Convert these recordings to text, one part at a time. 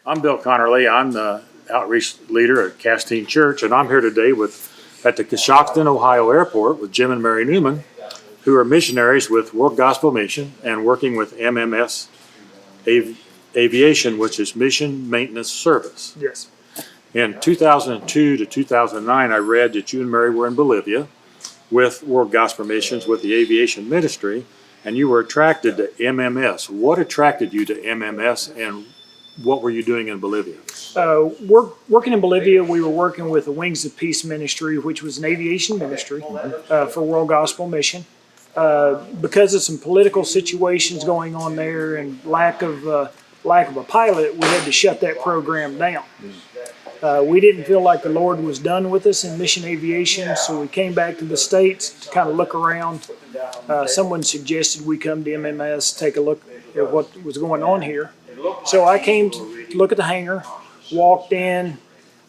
I'm Bill Connerly. I'm the outreach leader at Castine Church, and I'm here today at the Coshocton, Ohio airport with Jim and Mary Newman, who are missionaries with World Gospel Mission and working with MMS Aviation, which is Mission Maintenance Service. Yes. In 2002 to 2009, I read that you and Mary were in Bolivia with World Gospel Missions with the aviation ministry, and you were attracted to MMS. What attracted you to MMS, and what were you doing in Bolivia? Working in Bolivia, we were working with the Wings of Peace ministry, which was an aviation ministry for World Gospel Mission. Because of some political situations going on there and lack of a pilot, we had to shut that program down. We didn't feel like the Lord was done with us in mission aviation, so we came back to the States to kind of look around. Someone suggested we come to MMS, take a look at what was going on here. So I came to look at the hangar, walked in,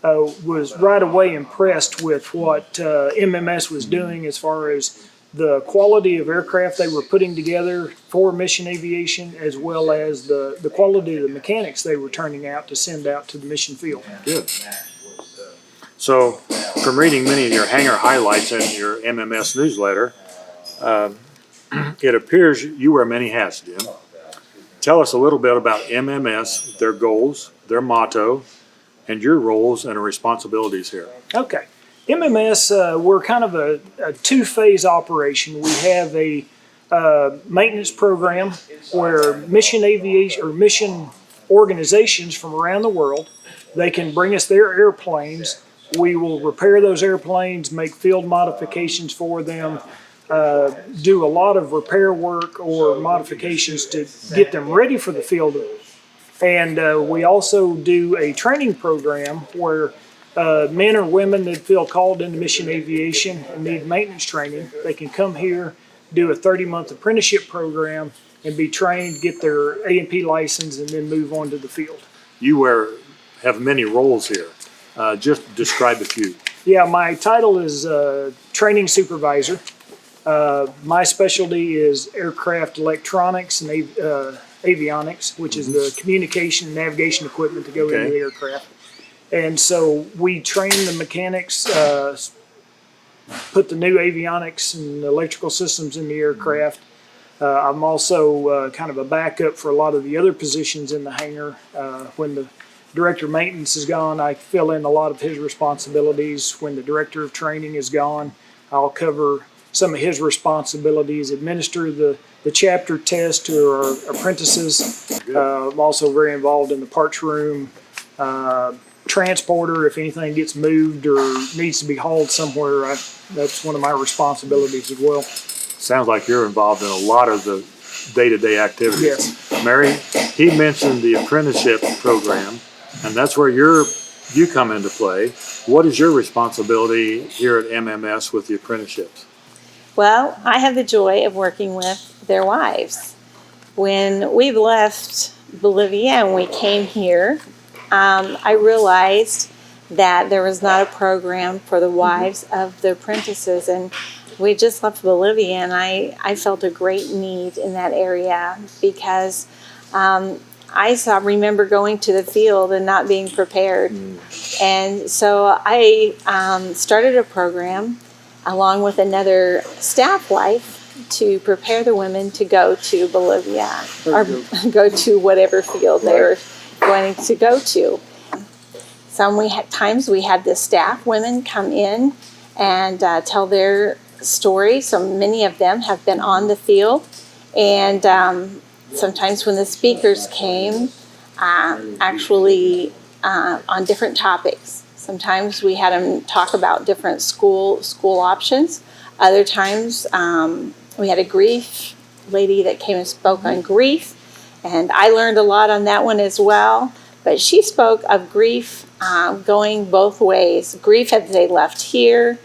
was right away impressed with what MMS was doing as far as the quality of aircraft they were putting together for mission aviation, as well as the quality of the mechanics they were turning out to send out to the mission field. Good. So, from reading many of your hangar highlights in your MMS newsletter, it appears you wear many hats, Jim. Tell us a little bit about MMS, their goals, their motto, and your roles and responsibilities here. Okay. MMS, we're kind of a two-phase operation. We have a maintenance program where mission aviation or mission organizations from around the world, they can bring us their airplanes. We will repair those airplanes, make field modifications for them, do a lot of repair work or modifications to get them ready for the field. And we also do a training program where men or women that feel called into mission aviation and need maintenance training, they can come here, do a 30-month apprenticeship program, and be trained, get their A&P license, and then move on to the field. You have many roles here. Just describe a few. Yeah, my title is training supervisor. My specialty is aircraft electronics and avionics, which is the communication and navigation equipment to go into the aircraft. And so we train the mechanics, put the new avionics and electrical systems in the aircraft. I'm also kind of a backup for a lot of the other positions in the hangar. When the director of maintenance is gone, I fill in a lot of his responsibilities. When the director of training is gone, I'll cover some of his responsibilities, administer the chapter test to our apprentices. I'm also very involved in the parts room, transporter. If anything gets moved or needs to be hauled somewhere, that's one of my responsibilities as well. Sounds like you're involved in a lot of the day-to-day activities. Yes. Mary, he mentioned the apprenticeship program, and that's where you come into play. What is your responsibility here at MMS with the apprenticeships? Well, I have the joy of working with their wives. When we left Bolivia and we came here, I realized that there was not a program for the wives of the apprentices, and we just left Bolivia, and I felt a great need in that area because I remember going to the field and not being prepared. And so I started a program along with another staff wife to prepare the women to go to Bolivia or go to whatever field they were going to go to. Times we had the staff women come in and tell their story. So many of them have been on the field, and sometimes when the speakers came, actually on different topics. Sometimes we had them talk about different school options. Other times we had a grief lady that came and spoke on grief, and I learned a lot on that one as well. But she spoke of grief going both ways. Grief as they left here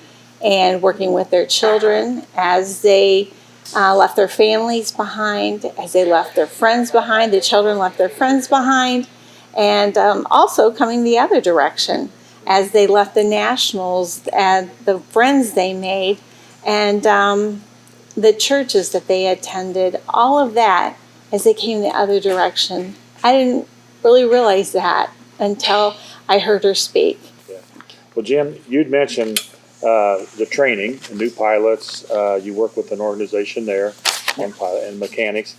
and working with their children, as they left their families behind, as they left their friends behind, the children left their friends behind, and also coming the other direction, as they left the nationals and the friends they made, and the churches that they attended, all of that as they came the other direction. I didn't really realize that until I heard her speak. Well, Jim, you'd mentioned the training, new pilots. You work with an organization there on pilot and mechanics.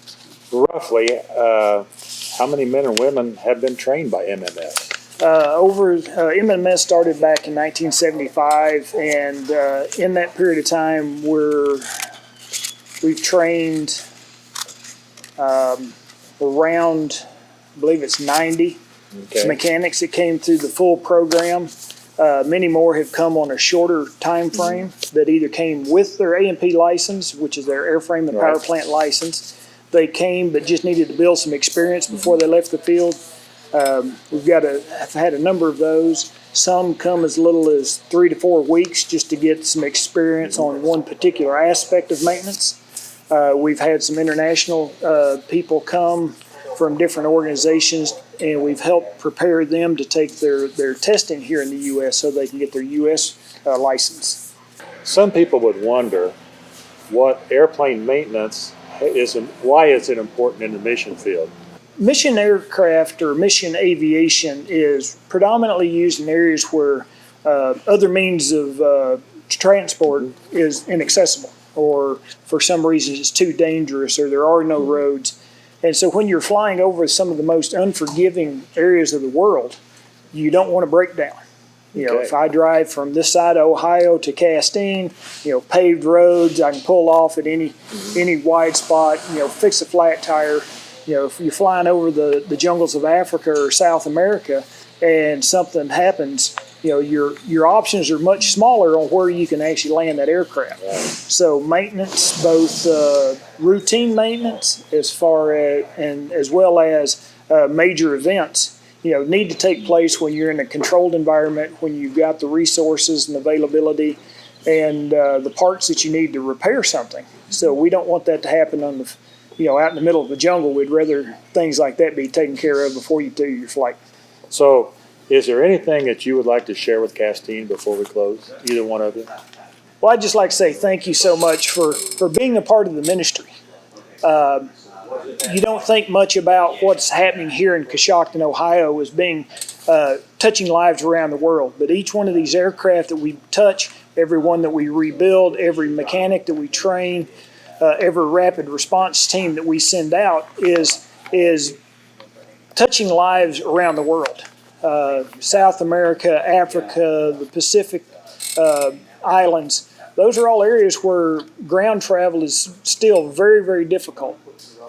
Roughly, how many men and women have been trained by MMS? MMS started back in 1975, and in that period of time, we've trained around, I believe it's 90 mechanics that came through the full program. Many more have come on a shorter time frame that either came with their A&P license, which is their airframe and power plant license. They came but just needed to build some experience before they left the field. I've had a number of those. Some come as little as 3 to 4 weeks just to get some experience on one particular aspect of maintenance. We've had some international people come from different organizations, and we've helped prepare them to take their testing here in the U.S. so they can get their U.S. License. Some people would wonder what airplane maintenance is and why is it important in the mission field? Mission aircraft or mission aviation is predominantly used in areas where other means of transport is inaccessible, or for some reason it's too dangerous, or there are no roads. And so when you're flying over some of the most unforgiving areas of the world, you don't want to break down. You know, if I drive from this side of Ohio to Castine, paved roads, I can pull off at any wide spot, fix a flat tire. If you're flying over the jungles of Africa or South America and something happens, your options are much smaller on where you can actually land that aircraft. Right. So maintenance, both routine maintenance as well as major events, need to take place when you're in a controlled environment, when you've got the resources and availability and the parts that you need to repair something. So we don't want that to happen on the out in the middle of the jungle. We'd rather things like that be taken care of before you do your flight. So is there anything that you would like to share with Castine before we close, either one of you? Well, I'd just like to say thank you so much for being a part of the ministry. You don't think much about what's happening here in Coshocton, Ohio as being touching lives around the world. But each one of these aircraft that we touch, every one that we rebuild, every mechanic that we train, every rapid response team that we send out is touching lives around the world. South America, Africa, the Pacific islands, those are all areas where ground travel is still very, very difficult.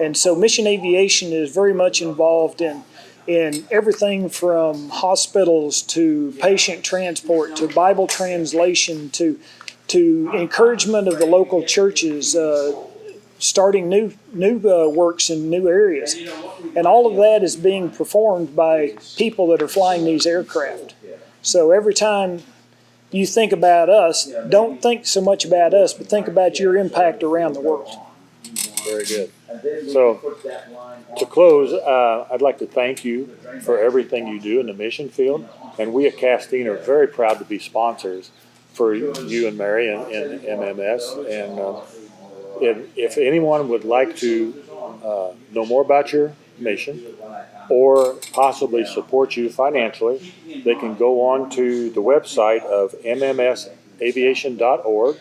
And so mission aviation is very much involved in everything from hospitals to patient transport to Bible translation to encouragement of the local churches, starting new works in new areas. And all of that is being performed by people that are flying these aircraft. So every time you think about us, don't think so much about us, but think about your impact around the world. Very good. So to close, I'd like to thank you for everything you do in the mission field. And we at Castine are very proud to be sponsors for you and Mary and MMS. And if anyone would like to know more about your mission or possibly support you financially, they can go on to the website of mmsaviation.org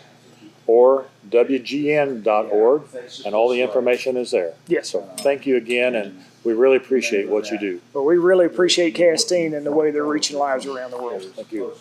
or wgn.org, and all the information is there. Yes. So thank you again, and we really appreciate what you do. Well, we really appreciate Castine and the way they're reaching lives around the world. Thank you.